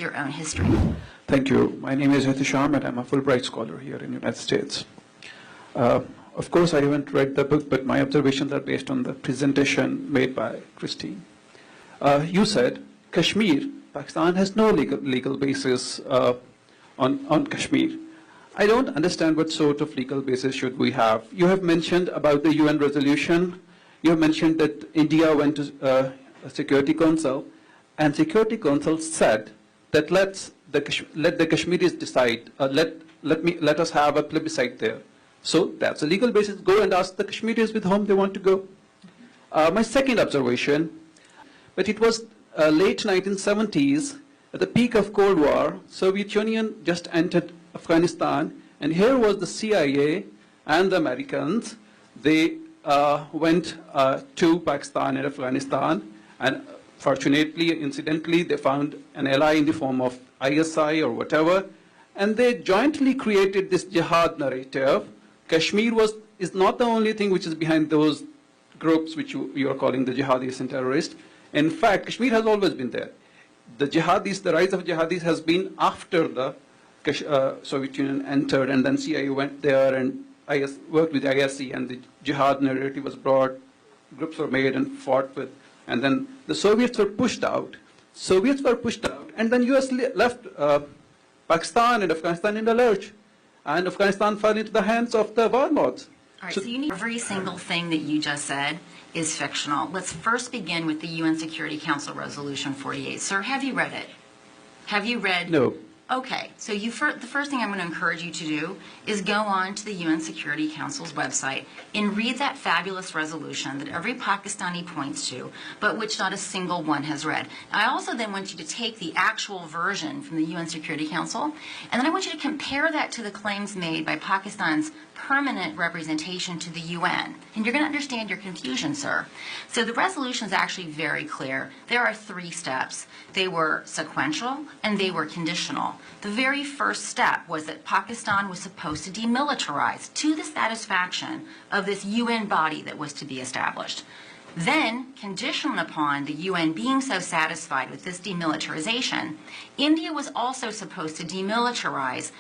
your own history. Thank you. My name is Hitisham, and I'm a Fulbright scholar here in the United States. Of course, I haven't read the book, but my observations are based on the presentation made by Christine. You said Kashmir, Pakistan has no legal basis on Kashmir. I don't understand what sort of legal basis should we have. You have mentioned about the UN resolution. You have mentioned that India went to a Security Council, and Security Council said that let the Kashmiris decide. Let us have a plebiscite there. So that's a legal basis. Go and ask the Kashmiris with whom they want to go. My second observation, but it was late 1970s, at the peak of Cold War, Soviet Union just entered Afghanistan, and here was the CIA and the Americans. They went to Pakistan and Afghanistan, and fortunately, incidentally, they found an ally in the form of ISI or whatever, and they jointly created this jihad narrative. Kashmir is not the only thing which is behind those groups which you are calling the jihadis and terrorists. In fact, Kashmir has always been there. The jihadis, the rise of jihadis has been after the Soviet Union entered, and then CIA went there and worked with ISI, and the jihad narrative was brought, groups were made and fought with, and then the Soviets were pushed out. And then US left Pakistan and Afghanistan in the lurch, and Afghanistan fell into the hands of the warlords. All right, so you need every single thing that you just said is fictional. Let's first begin with the UN Security Council Resolution 48. Sir, have you read it? Have you read? No. Okay, so the first thing I'm going to encourage you to do is go on to the UN Security Council's website and read that fabulous resolution that every Pakistani points to, but which not a single one has read. I also then want you to take the actual version from the UN Security Council, and then I want you to compare that to the claims made by Pakistan's permanent representation to the UN. And you're going to understand your confusion, sir. So the resolution is actually very clear. There are 3 steps. They were sequential and they were conditional. The very first step was that Pakistan was supposed to demilitarize to the satisfaction of this UN body that was to be established. Then, conditional upon the UN being so satisfied with this demilitarization, India was also supposed to demilitarize